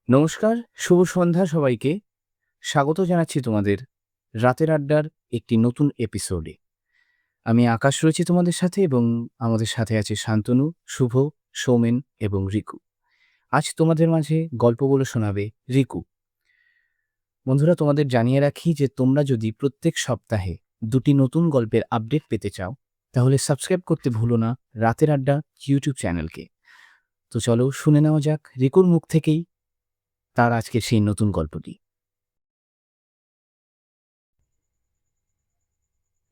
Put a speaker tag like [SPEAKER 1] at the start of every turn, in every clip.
[SPEAKER 1] নমস্কার, শুভ সন্ধ্যা সবাইকে। স্বাগত জানাচ্ছি তোমাদের রাতের আড্ডার একটি নতুন এপিসোডে। আমি আকাশ রয়েছি তোমাদের সাথে এবং আমাদের সাথে আছে শান্তনু, শুভ, সৌমেন এবং রিকু। আজ তোমাদের মাঝে গল্পগুলো শোনাবে রিকু। বন্ধুরা, তোমাদের জানিয়ে রাখি যে তোমরা যদি প্রত্যেক সপ্তাহে দুটি নতুন গল্পের আপডেট পেতে চাও, তাহলে সাবস্ক্রাইব করতে ভুলো না রাতের আড্ডা ইউটিউব চ্যানেলকে। তো চলো শুনে নেওয়া যাক রিকুর মুখ থেকেই তার আজকের সেই নতুন গল্পটি।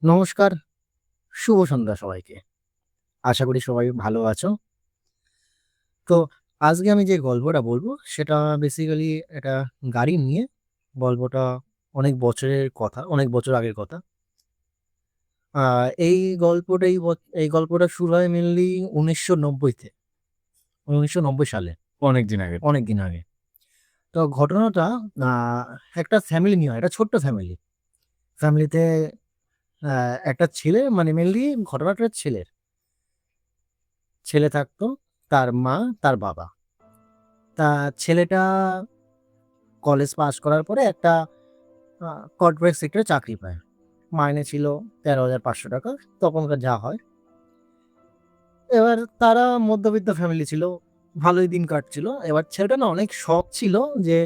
[SPEAKER 2] নমস্কার, শুভ সন্ধ্যা সবাইকে। আশা করি সবাই ভালো আছো। তো আজকে আমি যে গল্পটা বলবো সেটা বেসিক্যালি একটা গাড়ি নিয়ে। গল্পটা অনেক বছরের কথা, অনেক বছর আগের কথা। এই এই গল্পটা শুরু হয় মেনলি 1990-তে, 1990 সালে,
[SPEAKER 1] অনেকদিন আগে।
[SPEAKER 2] অনেক দিন আগে। তো ঘটনাটা একটা ফ্যামিলি নিয়ে হয়, একটা ছোট্ট ফ্যামিলিতে একটা ছেলে, মানে মেনলি ঘটনাটা ছেলে থাকতো, তার মা, তার বাবা। তা ছেলেটা কলেজ পাস করার পরে একটা কর্পোরেট সেক্টরে চাকরি পায়। মাইনে ছিল 13,500 টাকা, তখনকার যা হয়। এবার তারা মধ্যবিত্ত ফ্যামিলি ছিল, ভালোই দিন কাটছিল। এবার ছেলেটা না অনেক শখ ছিল যে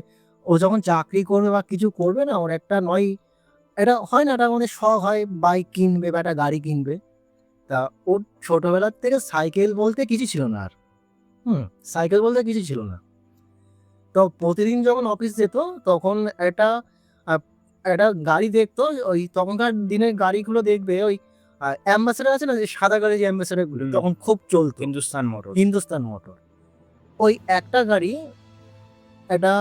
[SPEAKER 2] ও যখন চাকরি করবে বা কিছু করবে না, ওর একটা নয়, এটা হয় না, এটা আমাদের শখ হয়, বাইক কিনবে বা একটা গাড়ি কিনবে। তা ওর ছোটবেলার থেকে সাইকেল বলতে কিছু ছিল না আর। হুম, সাইকেল বলতে কিছু ছিল না। তো প্রতিদিন যখন অফিস যেত, তখন একটা আহ, একটা গাড়ি দেখতো। ওই তখনকার দিনের গাড়িগুলো দেখবে, ওই অ্যাম্বাসেডার আছে না, যে সাদা গাড়ি, যে অ্যাম্বাসেডার গুলো তখন খুব চলতো,
[SPEAKER 1] হিন্দুস্তান মোটর।
[SPEAKER 2] হিন্দুস্তান মোটর। ওই একটা গাড়ি একটা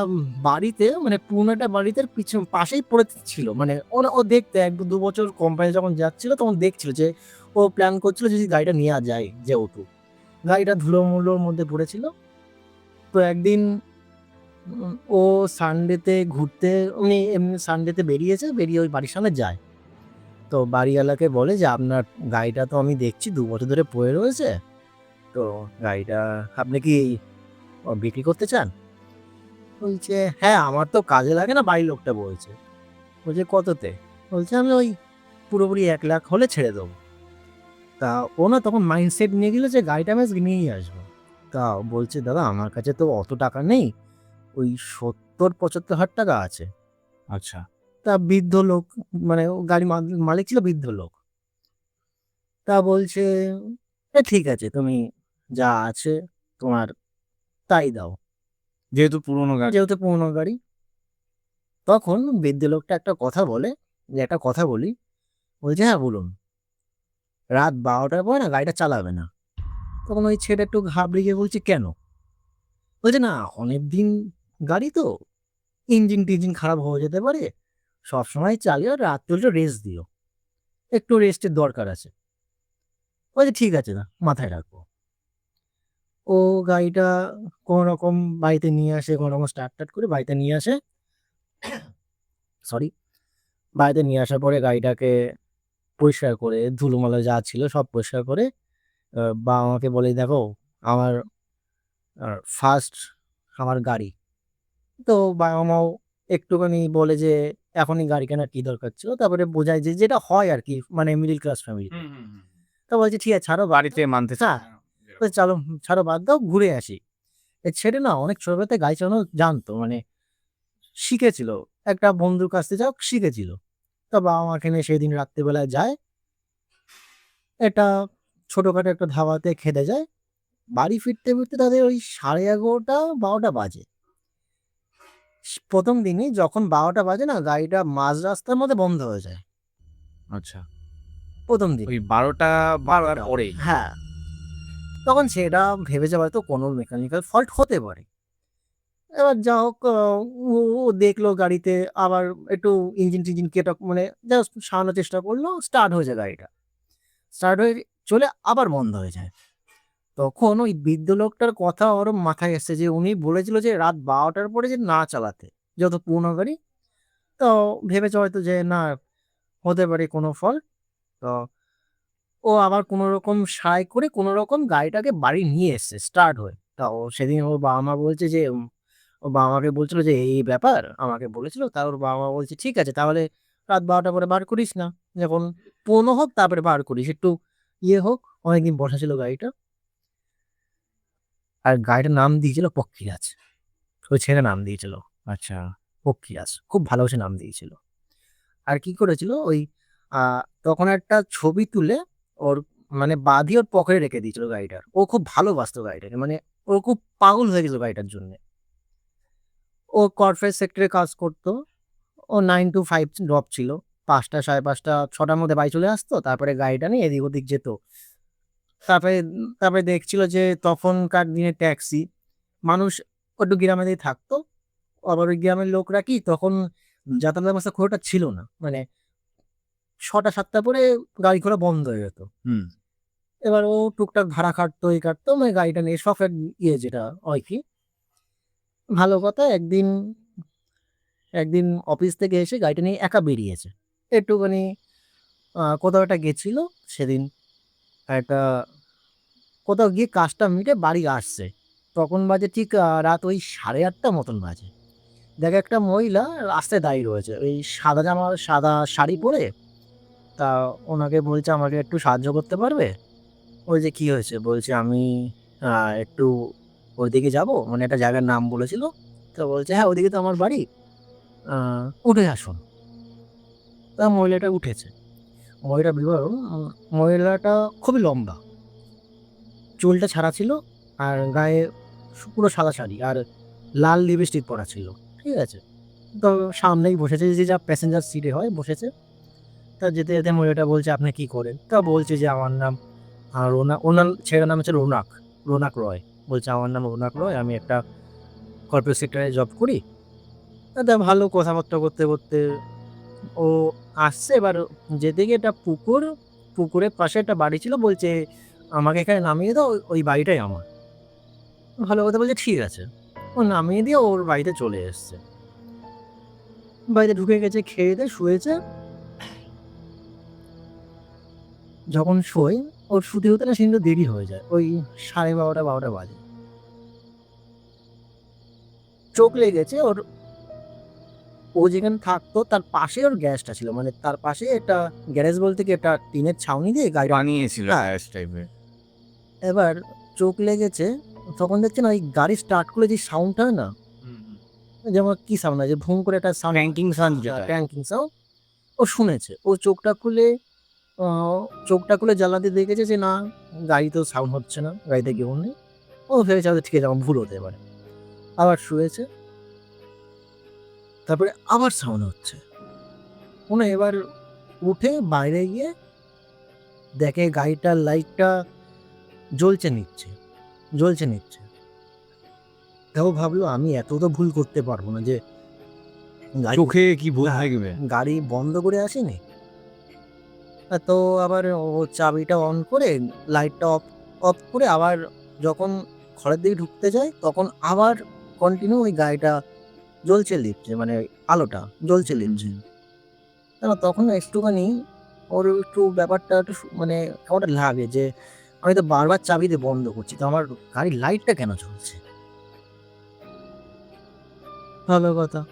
[SPEAKER 2] বাড়িতে, মানে পুরোনো একটা বাড়িতে পাশেই পড়ে ছিল। মানে ও দেখতে 1-2 বছর কোম্পানি যখন যাচ্ছিল তখন দেখছিল যে ও প্ল্যান করছিল যদি গাড়িটা নেওয়া যায়, যেহেতু গাড়িটা ধুলোমুলোর মধ্যে পড়েছিল। তো একদিন ও সানডেতে ঘুরতে, উনি এমনি সানডেতে বেরিয়েছে, বেরিয়ে ওই বাড়ির সামনে যায়। তো বাড়িওয়ালাকে বলে যে আপনার গাড়িটা তো আমি দেখছি 2 বছর ধরে পড়ে রয়েছে, তো গাড়িটা আপনি কি বিক্রি করতে চান? বলছে হ্যাঁ, আমার তো কাজে লাগে না, বাড়ির লোকটা বলছে। বলছে কততে? বলছে আমি ওই পুরোপুরি 1 লাখ হলে ছেড়ে দেবো। তা ও না তখন মাইন্ডসেট নিয়ে গেল যে গাড়িটা আমি আজকে নিয়েই আসবো। তা বলছে দাদা আমার কাছে তো অত টাকা নেই, ওই 70-75 হাজার টাকা আছে।
[SPEAKER 1] আচ্ছা।
[SPEAKER 2] তা বৃদ্ধ লোক, মানে ও গাড়ি মালিক ছিল বৃদ্ধ লোক। তা বলছে ঠিক আছে, তুমি যা আছে তোমার তাই দাও,
[SPEAKER 1] যেহেতু পুরোনো গাড়ি।
[SPEAKER 2] যেহেতু পুরোনো গাড়ি। তখন বৃদ্ধ লোকটা একটা কথা বলে, যে একটা কথা বলি। বলছে হ্যাঁ বলুন। রাত 12টার পরে না গাড়িটা চালাবে না। তখন ওই ছেলেটা একটু ঘাবড়ে গিয়ে বলছে কেন? বলছে না, অনেকদিন গাড়ি তো, ইঞ্জিন টিঞ্জিন খারাপ হয়ে যেতে পারে, সবসময় চালিয়ে রাত্রে একটু রেস্ট দিও, একটু রেস্টের দরকার আছে। বলছে ঠিক আছে না, মাথায় রাখবো। ও গাড়িটা কোনো রকম বাড়িতে নিয়ে আসে, কোনো রকম স্টার্ট করে বাড়িতে নিয়ে আসে। সরি, বাড়িতে নিয়ে আসার পরে গাড়িটাকে পরিষ্কার করে, ধুলোমালা যা ছিল সব পরিষ্কার করে বাবা মাকে বলে দেখো আমার ফার্স্ট আমার গাড়ি। তো বাবা মাও একটুখানি বলে যে এখনই গাড়ি কেনার কি দরকার ছিল, তারপরে বোঝায় যে যেটা হয় আর কি, মানে মিডিল ক্লাস ফ্যামিলিতে। তো বলছে ঠিক আছে ছাড়ো,
[SPEAKER 1] বাড়িতে মানতে চায়
[SPEAKER 2] হ্যাঁ,
[SPEAKER 1] না
[SPEAKER 2] তো
[SPEAKER 1] যেরকম।
[SPEAKER 2] চলো, ছাড়ো, বাদ দাও, ঘুরে আসি। এ ছেলে না অনেক ছোটবেলাতে গাড়ি চালানো জানতো, মানে শিখেছিল, একটা বন্ধুর কাছ থেকে যাও শিখেছিল। তো বাবা মাকে নিয়ে সেদিন রাত্রিবেলায় যায়, একটা ছোটখাটো একটা ধাবাতে খেতে যায়। বাড়ি ফিরতে ফিরতে তাদের ওই 11:30-12টা বাজে। প্রথম দিনই যখন 12টা বাজে না, গাড়িটা মাঝ রাস্তার মধ্যে বন্ধ হয়ে যায়।
[SPEAKER 1] আচ্ছা।
[SPEAKER 2] প্রথম দিন
[SPEAKER 1] ওই ১২টা বাজার
[SPEAKER 2] 12টা,
[SPEAKER 1] পরেই।
[SPEAKER 2] হ্যাঁ। তখন সেটা ভেবেছে হয়তো কোনো মেকানিক্যাল ফল্ট হতে পারে। এবার যা হোক, ও ও দেখলো গাড়িতে, আবার একটু ইঞ্জিন টিঞ্জিন কেটে, মানে জাস্ট সারানোর চেষ্টা করলো, স্টার্ট হয়েছে গাড়িটা। স্টার্ট হয়ে চলে আবার বন্ধ হয়ে যায়। তখন ওই বৃদ্ধ লোকটার কথা ওর মাথায় এসেছে যে উনি বলেছিল যে রাত 12টার পরে যে না চালাতে, যত পুরোনো গাড়ি। তো ভেবেছে হয়তো যে না, হতে পারে কোনো ফল্ট। তো ও আবার কোনো রকম সায় করে কোনো রকম গাড়িটাকে বাড়ি নিয়ে এসছে স্টার্ট হয়ে। তা ও সেদিন ওর বাবা মা বলছে যে ওর বাবা-মাকে বলছিল যে এই ব্যাপার আমাকে বলেছিল। তা ওর বাবা-মা বলছে, "ঠিক আছে তাহলে রাত ১২ঃ০০ পরে বার করিস না। যখন পৌনো হোক তারপরে বার করিস। একটু ইয়ে হোক।" অনেকদিন বসা ছিল গাড়িটা। আর গাড়িটার নাম দিয়েছিল পক্ষীরাজ। ওই ছেলে নাম দিয়েছিল
[SPEAKER 1] আচ্ছা।
[SPEAKER 2] পক্ষীরাজ। খুব ভালোবেসে নাম দিয়েছিল। আর কি করেছিল ওই আ তখন একটা ছবি তুলে ওর মানে বাঁধিয়ে ওর পকেটে রেখে দিয়েছিল গাড়িটার। ও খুব ভালোবাসতো গাড়িটাকে। মানে ও খুব পাগল হয়ে গেছিল গাড়িটার জন্যে। ও কর্পোরেট সেক্টরে কাজ করত। ও 9 to 5 জব ছিল। ৫টা, ৫:৩০, ৬টার মধ্যে বাড়ি চলে আসতো। তারপরে গাড়িটা নিয়ে এদিক ওদিক যেত। তারপরে দেখছিল যে তখনকার দিনে ট্যাক্সি, মানুষ একটু গ্রামে দিয়ে থাকতো। আবার ওই গ্রামের লোকরা কি তখন যাতায়াত ব্যবস্থা খুব একটা ছিল না। মানে ৬টা ৭টা পরে গাড়ি ঘোড়া বন্ধ হয়ে যেত।
[SPEAKER 1] হুম।
[SPEAKER 2] এবার ও টুকটাক ভাড়া খাটতো, এই কাটতো মানে গাড়িটা নিয়ে শখের ইয়ে যেটা হয় কি। ভালো কথা একদিন অফিস থেকে এসে গাড়িটা নিয়ে একা বেরিয়েছে। একটুখানি কোথাও একটা গেছিল সেদিন। একটা কোথাও গিয়ে কাজটা মিটে বাড়ি আসছে। তখন বাজে ঠিক রাত ওই ৮:৩০ মতন বাজে। দেখে একটা মহিলা রাস্তায় দাঁড়িয়ে রয়েছে। ওই সাদা জামা, সাদা শাড়ি পরে। তা ওনাকে বলছে, "আমাকে একটু সাহায্য করতে পারবে?" ওই যে, "কি হয়েছে?" বলছে, "আমি আ একটু ওইদিকে যাবো।" মানে একটা জায়গার নাম বলেছিল। তো বলছে, "হ্যাঁ, ওইদিকে তো আমার বাড়ি। আ উঠে আসুন।" তা মহিলাটা উঠেছে। মহিলার বিবরণ মহিলাটা খুবই লম্বা। চুলটা ছাড়া ছিল আর গায়ে পুরো সাদা শাড়ি আর লাল লিপস্টিক পরা ছিল। ঠিক আছে? তো সামনেই বসেছে যে যা প্যাসেঞ্জার সিটে হয় বসেছে। তা যেতে মহিলাটা বলছে, "আপনি কি করেন?" তা বলছে যে, "আমার নাম ওনার ছেলের নাম হচ্ছে রৌনক রয়। বলছে, "আমার নাম রৌনক রয়। আমি একটা কর্পোরেট সেক্টরে জব করি।" তা ভালো কথাবার্তা করতে ও আসছে। এবার যেতে গিয়ে একটা পুকুরের পাশে একটা বাড়ি ছিল। বলছে, "আমাকে এখানে নামিয়ে দাও। ওই বাড়িটাই আমার।" ভালো কথা বলছে, "ঠিক আছে।" ও নামিয়ে দিয়ে ওর বাড়িতে চলে এসছে। বাড়িতে ঢুকে গেছে, খেয়ে-দেয়ে শুয়েছে। যখন শোয়, ওর শুতে না সেদিন তো দেরি হয়ে যায়। ওই ১২:৩০ বাজে। চোখ লেগেছে ওর। ও যেখানে থাকতো তার পাশে ওর গ্যারেজটা ছিল। মানে তার পাশে একটা গ্যারেজ বলতে কি একটা টিনের ছাউনি দিয়ে গাড়ি
[SPEAKER 1] বানিয়েছিল
[SPEAKER 2] হ্যাঁ,
[SPEAKER 1] গ্যারেজ টাইপের।
[SPEAKER 2] এবার চোখ লেগেছে। তখন দেখছে না ওই গাড়ি স্টার্ট করলে যে সাউন্ডটা হয় না?
[SPEAKER 1] হুম, হুম।
[SPEAKER 2] যেমন কি সাউন্ড হয়? যে ভুম করে একটা সাউন্ড
[SPEAKER 1] ক্র্যাঙ্কিং সাউন্ড যেটা।
[SPEAKER 2] ক্র্যাঙ্কিং সাউন্ড। ও শুনেছে। ও আ চোখটা খুলে জানলা দিয়ে দেখেছে যে না, গাড়িতেও সাউন্ড হচ্ছে না। গাড়িতে কেউ নেই। ও ভেবেছে হয়তো ঠিক আছে আমার ভুল হতে পারে। আবার শুয়েছে। তারপরে আবার সাউন্ড হচ্ছে। ও না এবার উঠে বাইরে গিয়ে দেখে গাড়িটার লাইটটা জ্বলছে নিচ্ছে, জ্বলছে নিচ্ছে। তা ও ভাবলো আমি এত তো ভুল করতে পারব না যে গাড়ি
[SPEAKER 1] চোখে কি ভূত
[SPEAKER 2] হ্যাঁ,
[SPEAKER 1] থাকবে?
[SPEAKER 2] গাড়ি বন্ধ করে আসিনি। তো আবার ও চাবিটা অন করে লাইটটা অফ করে আবার যখন ঘরের দিকে ঢুকতে যায় তখন আবার কন্টিনিউ ওই গাড়িটা জ্বলছে লিচ্ছে মানে আলোটা জ্বলছে
[SPEAKER 1] হুম,
[SPEAKER 2] লিচ্ছে।
[SPEAKER 1] হুম।
[SPEAKER 2] তখন না একটুখানি ওর একটু ব্যাপারটা একটু মানে কেমন একটা লাগে যে আমি তো বারবার চাবি দিয়ে বন্ধ করছি। তো আমার গাড়ির লাইটটা কেন জ্বলছে? ভালো কথা।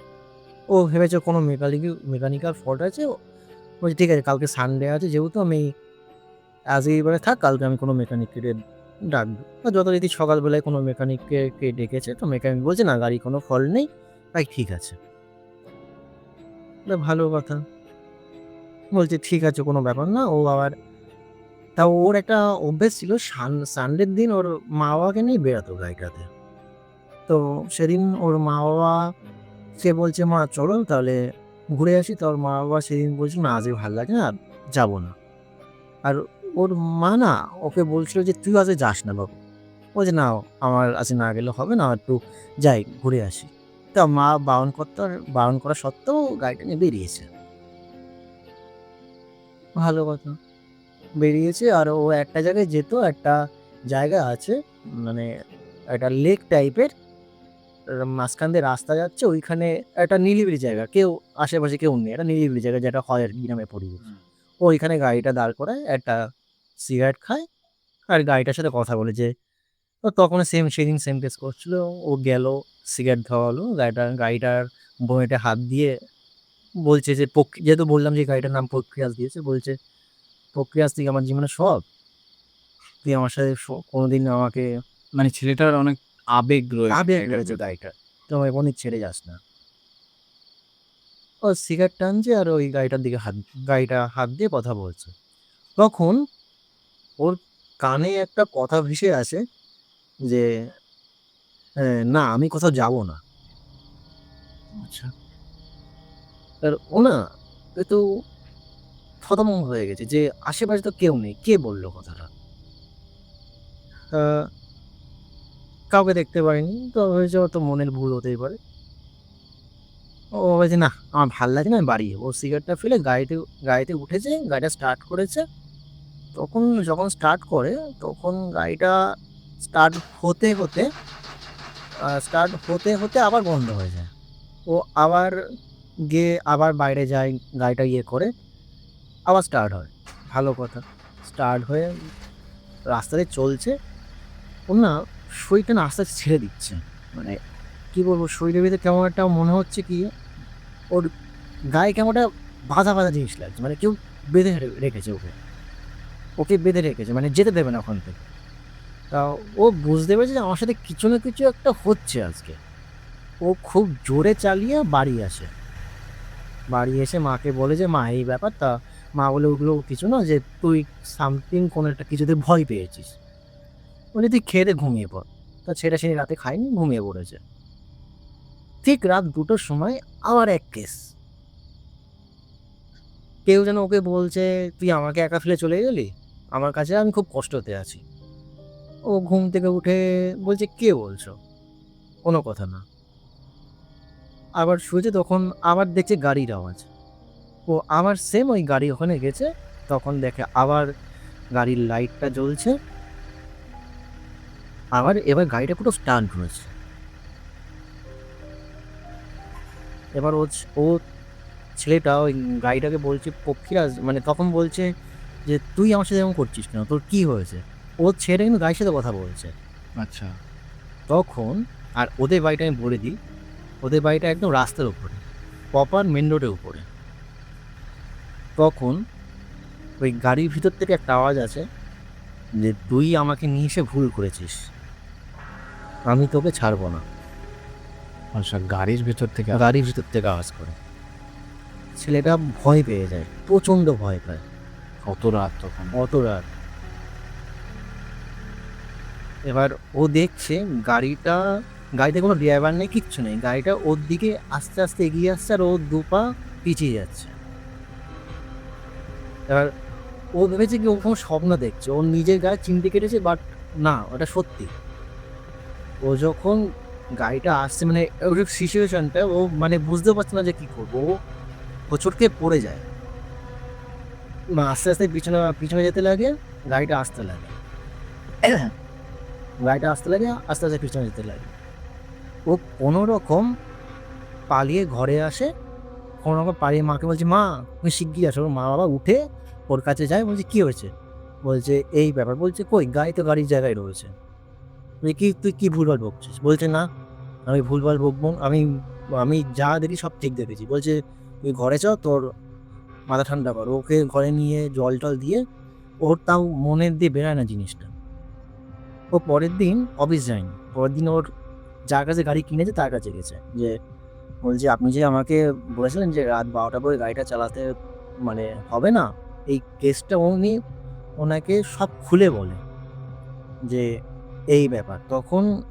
[SPEAKER 2] ও ভেবেছে কোনো মেকানিক্যাল ফল্ট আছে। ও বলছে, "ঠিক আছে কালকে সানডে আছে যেহেতু আমি আজকে এবারে থাক, কালকে আমি কোনো মেকানিককে ডাকবো।" যথারীতি সকালবেলায় কোনো কে ডেকেছে। তো মেকানিক বলছে, "না গাড়ির কোনো ফল্ট নেই। তাই ঠিক আছে।" ভালো কথা। বলছে, "ঠিক আছে কোনো ব্যাপার না।" ও আবার তাও ওর একটা অভ্যেস ছিল সানডের দিন ওর মা-বাবাকে নিয়ে বেড়াতো গাড়িটাতে। তো সেদিন ওর মা-বাবা সে বলছে, "মা চলো তাহলে ঘুরে আসি।" তো ওর মা-বাবা সেদিন বলছিল, "না আজকে ভাল লাগছে না, যাবো না।" আর ওর মা না ওকে বলছিল যে, "তুইও আজকে যাস না বাবু।" ও যে, "না আমার আজকে না গেলে হবে না, একটু যাই ঘুরে আসি।" তা মা বারণ করা সত্ত্বেও গাড়িটা নিয়ে বেরিয়েছে। ভালো কথা। বেরিয়েছে আর ও একটা জায়গায় যেত, একটা জায়গা আছে মানে একটা লেক টাইপের। মাঝখান দিয়ে রাস্তা যাচ্ছে ওইখানে একটা নিরিবিলি জায়গা। আশেপাশে কেউ নেই। একটা নিরিবিলি জায়গা যেটা হয় আরকি গ্রামের পরিবেশ।
[SPEAKER 1] হুম।
[SPEAKER 2] ও ওইখানে গাড়িটা দাঁড় করায়, একটা সিগারেট খায় আর গাড়িটার সাথে কথা বলে যে তখন সেদিন সেম কেস করছিল। ও গেল, সিগারেট খাওয়ালো। গাড়িটার বনেটে হাত দিয়ে বলছে যে যেহেতু বললাম যে গাড়িটার নাম প্রক্রিয়াস দিয়েছে, বলছে, "প্রক্রিয়াস তুই আমার জীবনের সব। তুই আমার সাথে কোনোদিন আমাকে
[SPEAKER 1] মানে ছেলেটার অনেক আবেগ রয়েছে
[SPEAKER 2] আবেগ
[SPEAKER 1] এটার
[SPEAKER 2] রয়েছে
[SPEAKER 1] প্রতি।
[SPEAKER 2] গাড়িটার। তুই আমাকে কোনোদিন ছেড়ে যাস না।" ও সিগারেট টানছে আর ওই গাড়িটার দিকে গাড়িটা হাত দিয়ে কথা বলছে। তখন ওর কানে একটা কথা ভেসে আসে যে, "না আমি কোথাও যাবো না।"
[SPEAKER 1] আচ্ছা।
[SPEAKER 2] আর ও না একটু থতমত হয়ে গেছে যে আশেপাশে তো কেউ নেই। কে বলল কথাটা? আ কাউকে দেখতে পারিনি। তো ভেবেছে হয়তো মনের ভুল হতেই পারে। ও ভাবছে, "না, আমার ভাল লাগছে না, আমি বাড়ি যাবো।" ও সিগারেটটা ফেলে গাড়িতে উঠেছে, গাড়িটা স্টার্ট করেছে। যখন স্টার্ট করে, তখন গাড়িটা স্টার্ট হতে, হতে আবার বন্ধ হয়ে যায়। ও আবার গিয়ে আবার বাইরে যায়, গাড়িটা ইয়ে করে আবার স্টার্ট হয়। ভালো কথা। স্টার্ট হয়ে রাস্তা দিয়ে চলছে। ওর না শরীরটা না আস্তে, আস্তে ছেড়ে দিচ্ছে। মানে কি বলবো, শরীরের ভিতরে কেমন একটা মনে হচ্ছে কি, ওর গায়ে কেমন একটা বাঁধা, বাঁধা জিনিস লাগছে। মানে কেউ বেঁধে রেখেছে ওকে। ওকে বেঁধে রেখেছে। মানে যেতে দেবে না ওখান থেকে। তা ও বুঝতে পেরেছে যে আমার সাথে কিছু না কিছু একটা হচ্ছে আজকে। ও খুব জোরে চালিয়ে বাড়ি আসে। বাড়ি এসে মাকে বলে যে, "মা এই ব্যাপার।" তা মা বলে উঠলো, "কিছু না, যে তুই সামথিং কোনো একটা কিছুতে ভয় পেয়েছিস। বলে তুই খেয়ে দিয়ে ঘুমিয়ে পড়।" তা ছেলেটা সেই রাতে খায়নি, ঘুমিয়ে পড়েছে। ঠিক রাত ২টোর সময় আবার এক কেস। কেউ যেন ওকে বলছে, "তুই আমাকে একা ফেলে চলে গেলি আমার কাছে, আমি খুব কষ্টতে আছি।" ও ঘুম থেকে উঠে বলছে, "কে বলছো?" কোনো কথা না। আবার শুয়েছে, তখন আবার দেখছে গাড়ির আওয়াজ। ও আবার সেম ওই গাড়ি ওখানে গেছে। তখন দেখে আবার গাড়ির লাইটটা জ্বলছে। এবার গাড়িটা পুরো স্টান্ট হয়েছে। এবার ও ছেলেটা ওই গাড়িটাকে বলছে, "পক্ষীরাজ", মানে তখন বলছে যে, "তুই আমার সাথে এরকম করছিস কেন? তোর কি হয়েছে?" ওর ছেলেটা কিন্তু গাড়ির সাথে কথা বলছে।
[SPEAKER 1] আচ্ছা।
[SPEAKER 2] তখন আর ওদের বাড়িটা আমি বলে দিই, ওদের বাড়িটা একদম রাস্তার উপরে। প্রপার মেইন রোডের উপরে। তখন ওই গাড়ির ভিতর থেকে একটা আওয়াজ আছে যে, "তুই আমাকে নিয়ে এসে ভুল করেছিস। আমি তোকে ছাড়ব না।"
[SPEAKER 1] আচ্ছা, গাড়ির ভেতর থেকে
[SPEAKER 2] গাড়ির ভিতর থেকে আওয়াজ করে। ছেলেটা ভয় পেয়ে যায়। প্রচণ্ড ভয় পায়।
[SPEAKER 1] কত রাত তখন?
[SPEAKER 2] অত রাত। এবার ও দেখছে গাড়িটা গাড়িতে কোনো ড্রাইভার নেই, কিচ্ছু নেই। গাড়িটা ওর দিকে আস্তে, আস্তে এগিয়ে আসছে আর ও ২ পা পিছিয়ে যাচ্ছে। এবার ও ভেবেছে কি ও কোনো স্বপ্ন দেখছে। ওর নিজের গায়ে চিমটি কেটেছে, বাট না, ওটা সত্যি। ও যখন গাড়িটা আসছে, মানে ওর সিচুয়েশনটা ও মানে বুঝতে পারছে না যে কি করবে। ও হোঁচট খেয়ে পড়ে যায়। আস্তে, আস্তে পিছনে যেতে লাগে, গাড়িটা আসতে লাগে। গাড়িটা আসতে লাগে, আস্তে, আস্তে পিছনে যেতে লাগে। ও কোনরকম পালিয়ে ঘরে আসে। কোনরকম পালিয়ে মাকে বলছে, "মা, তুমি শিগগির আসো।" ওর মা-বাবা উঠে ওর কাছে যায়, বলছে, "কি হয়েছে?" বলছে, "এই ব্যাপার।" বলছে, "কই? গাড়ি তো গাড়ির জায়গায় রয়েছে।" বলি, তুই কি ভুলভাল বকছিস?" বলছে, "না, আমি ভুলভাল বকবো না। আমি আমি যা দেখি সব ঠিক দেখেছি।" বলছে, "তুই ঘরে চ, তোর মাথা ঠান্ডা কর।" ওকে ঘরে নিয়ে জল-টল দিয়ে, ওর তাও মনের দিয়ে বেরায় না জিনিসটা। ও পরের দিন অফিস যায়নি। পরের দিন ওর যার কাছে গাড়ি কিনেছে তার কাছে গেছে। বলছে, "আপনি যে আমাকে বলেছিলেন যে রাত ১২ঃ০০ পরে গাড়িটা চালাতে মানে হবে না?" এই কেসটা উনি ওনাকে সব খুলে বলে যে এই ব্যাপার। তখন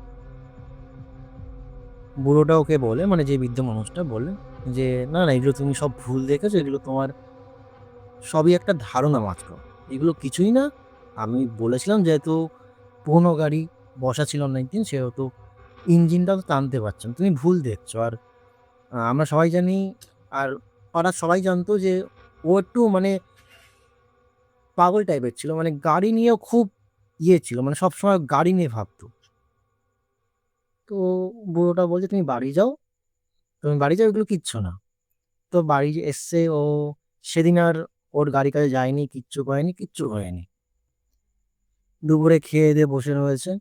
[SPEAKER 2] বুড়োটা ওকে বলে, মানে যে বৃদ্ধ মানুষটা বলে যে, "না, না, এগুলো তুমি সব ভুল দেখেছো। এগুলো তোমার সবই একটা ধারণা মাত্র। এগুলো কিছুই না। আমি বলেছিলাম যেহেতু পুরনো গাড়ি বসা ছিল অনেকদিন, সেহেতু ইঞ্জিনটা তো টানতে পারছে না। তুমি ভুল দেখছো। আর আমরা সবাই জানি, আর পাড়ার সবাই জানতো যে ও একটু মানে পাগল টাইপের ছিল। মানে গাড়ি নিয়েও খুব ছিল। মানে সবসময় গাড়ি নিয়ে ভাবতো।" তো বুড়োটা বলছে, তুমি বাড়ি যাও, এগুলো কিচ্ছু না।" তো বাড়ি এসছে ও। সেদিন আর ওর গাড়ি কাছে যায়নি, কিচ্ছু হয়নি। দুপুরে খেয়ে-দেয়ে বসে রয়েছে।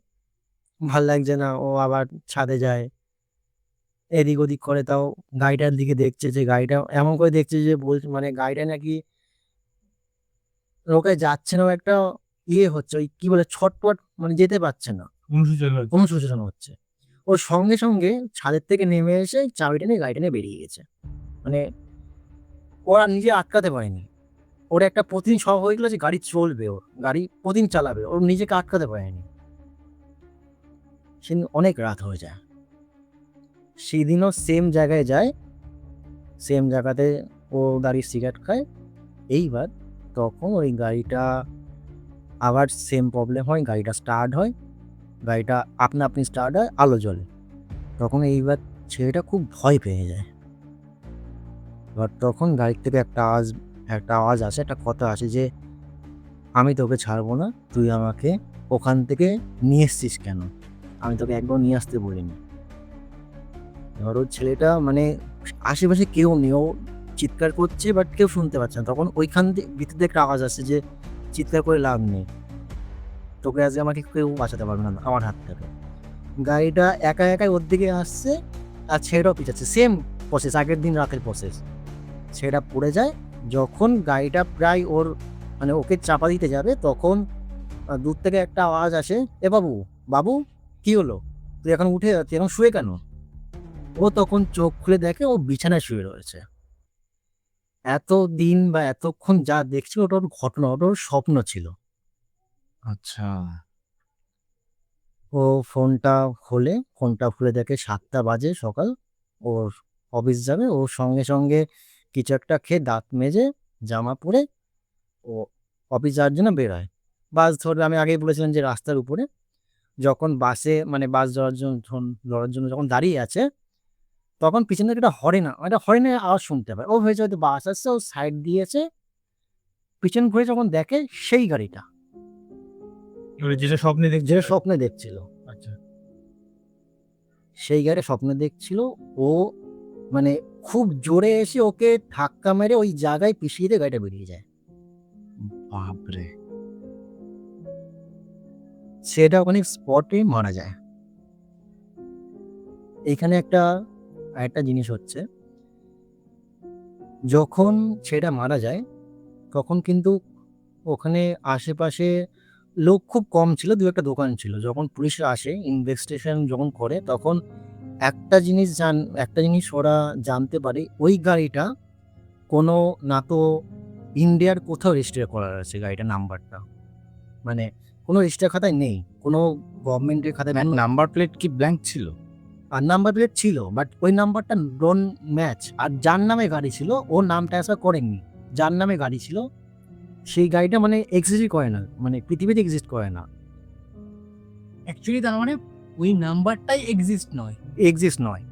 [SPEAKER 2] ভাল লাগছে না। ও আবার ছাদে যায়। এদিক ওদিক করে, তাও গাড়িটার দিকে দেখছে, যে গাড়িটা এমন করে দেখছে যে বলছে মানে গাড়িটা নাকি ওকে যাচ্ছে না, ও একটা হচ্ছে, ওই কি বলে ছটপট, মানে যেতে পারছে না, অনুশোচনা হচ্ছে। ওর সঙ্গে সঙ্গে ছাদের থেকে নেমে এসে চাবিটা নিয়ে গাড়িটা নিয়ে বেরিয়ে গেছে। মানে ওরা নিজে আটকাতে পারেনি। ওর একটা প্রতিদিন শখ হয়ে গেলো যে গাড়ি চলবে, ওর গাড়ি প্রতিদিন চালাবে, ওর নিজেকে আটকাতে পারেনি। সেদিন অনেক রাত হয়ে যায়। সেদিনও সেম জায়গায় যায়, সেম জায়গাতে ও দাঁড়িয়ে সিগারেট খায়। এইবার তখন ওই গাড়িটা আবার সেম প্রবলেম হয়, গাড়িটা স্টার্ট হয়, গাড়িটা আপনা আপনি স্টার্ট হয়, আলো জ্বলে। তখন এইবার ছেলেটা খুব ভয় পেয়ে যায়। এবার তখন গাড়ির থেকে একটা আওয়াজ আসে, একটা কথা আসে যে, আমি তোকে ছাড়বো না, তুই আমাকে ওখান থেকে নিয়ে এসছিস কেন? আমি তোকে একবার নিয়ে আসতে বলিনি। এবার ওই ছেলেটা মানে আশেপাশে কেউ নেই, ও চিৎকার করছে বাট কেউ শুনতে পাচ্ছে না। তখন ওইখান থেকে ভিতর থেকে একটা আওয়াজ আসছে যে, চিৎকার করে লাভ নেই, তোকে আজকে আমাকে কেউ বাঁচাতে পারবে না আমার হাত থেকে। গাড়িটা একা একাই ওর দিকে আসছে, আর ছেলেটাও পিছাচ্ছে, সেম প্রসেস, আগের দিন রাতের প্রসেস। ছেলেটা পড়ে যায়। যখন গাড়িটা প্রায় ওর মানে ওকে চাপা দিতে যাবে, তখন দূর থেকে একটা আওয়াজ আসে, এ বাবু, বাবু, কি হলো? তুই এখন উঠে তুই এখন শুয়ে কেন? ও তখন চোখ খুলে দেখে ও বিছানায় শুয়ে রয়েছে। এতদিন বা এতক্ষণ যা দেখছিল ওটা ওর ঘটনা, ওটা ওর স্বপ্ন ছিল।
[SPEAKER 1] আচ্ছা।
[SPEAKER 2] ও ফোনটা খুলে দেখে ৭টা বাজে সকাল, ওর অফিস যাবে। ও সঙ্গে সঙ্গে কিছু একটা খেয়ে দাঁত মেজে জামা পরে ও অফিস যাওয়ার জন্য বেরোয়। বাস ধরবে, আমি আগেই বলেছিলাম যে রাস্তার উপরে। যখন বাস ধরার জন্য যখন দাঁড়িয়ে আছে, তখন পিছন থেকে একটা হরেনের আওয়াজ শুনতে পায়। ও ভেবেছে হয়তো বাস আসছে, ও সাইড দিয়েছে। পিছন ঘুরে যখন দেখে, সেই গাড়িটা
[SPEAKER 3] যেটা স্বপ্নে দেখছে।
[SPEAKER 2] যে স্বপ্নে দেখছিল,
[SPEAKER 3] আচ্ছা।
[SPEAKER 2] সেই গাড়ি স্বপ্নে দেখছিল। ও মানে খুব জোরে এসে ওকে ধাক্কা মেরে ওই জায়গায় পিষিয়ে দিয়ে গাড়িটা বেরিয়ে যায়।
[SPEAKER 1] বাপরে!
[SPEAKER 2] সেটা ওখানে স্পটে মারা যায়। এখানে আরেকটা জিনিস হচ্ছে, যখন ছেলেটা মারা যায়, তখন কিন্তু ওখানে আশেপাশে লোক খুব কম ছিল, ২-১টা দোকান ছিল। যখন পুলিশরা আসে, ইনভেস্টিগেশন যখন করে, তখন একটা জিনিস ওরা জানতে পারে, ওই গাড়িটা কোনো না তো ইন্ডিয়ার কোথাও রেজিস্টার করা আছে গাড়িটার নাম্বারটা। মানে কোনো রেজিস্টার খাতায় নেই, কোনো গভর্নমেন্টের খাতায়
[SPEAKER 1] নাম্বার প্লেট কি ব্ল্যাঙ্ক ছিল?
[SPEAKER 2] আর নাম্বার প্লেট ছিল, বাট ওই নাম্বারটা ডোন্ট ম্যাচ। আর যার নামে গাড়ি ছিল ও নাম ট্রান্সফার করেননি। যার নামে গাড়ি ছিল সেই গাড়িটা মানে এক্সিস্টই করে না, মানে পৃথিবীতে এক্সিস্ট করে না,
[SPEAKER 3] অ্যাকচুয়ালি তার মানে ওই নাম্বারটাই এক্সিস্ট নয়।
[SPEAKER 2] এক্সিস্ট নয়।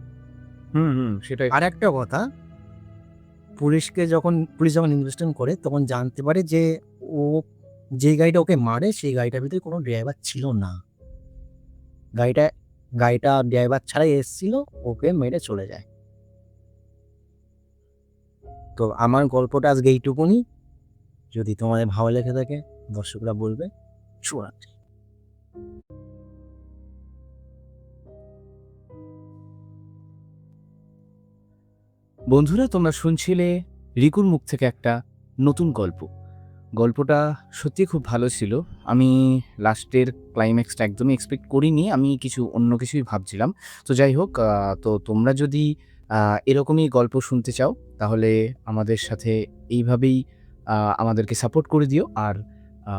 [SPEAKER 1] সেটাই।
[SPEAKER 2] আর একটা কথা, পুলিশ যখন ইনভেস্টিগেশন করে, তখন জানতে পারে যে ও যে গাড়িটা ওকে মারে, সেই গাড়িটার ভিতরে কোনো ড্রাইভার ছিল না। গাড়িটা গাড়িটা ড্রাইভার ছাড়াই এসেছিল, ওকে মেরে চলে যায়। তো আমার গল্পটা আজকে এইটুকুনি। যদি তোমাদের ভালো লেগে থাকে, দর্শকরা বলবে। শুভরাত্রি।
[SPEAKER 1] বন্ধুরা, তোমরা শুনছিলে রিকুর মুখ থেকে একটা নতুন গল্প। গল্পটা সত্যিই খুব ভালো ছিল। আমি লাস্টের ক্লাইম্যাক্সটা একদমই এক্সপেক্ট করিনি। আমি অন্য কিছুই ভাবছিলাম। তো যাই হোক, তো তোমরা যদি এরকমই গল্প শুনতে চাও, তাহলে আমাদের সাথে এইভাবেই আমাদেরকে সাপোর্ট করে দিও। আর আ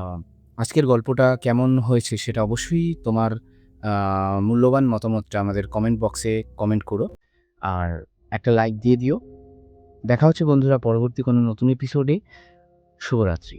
[SPEAKER 1] আজকের গল্পটা কেমন হয়েছে সেটা অবশ্যই তোমার মূল্যবান মতামতটা আমাদের কমেন্ট বক্সে কমেন্ট করো। আর একটা লাইক দিয়ে দিও। দেখা হচ্ছে বন্ধুরা পরবর্তী কোনো নতুন এপিসোডে। শুভরাত্রি।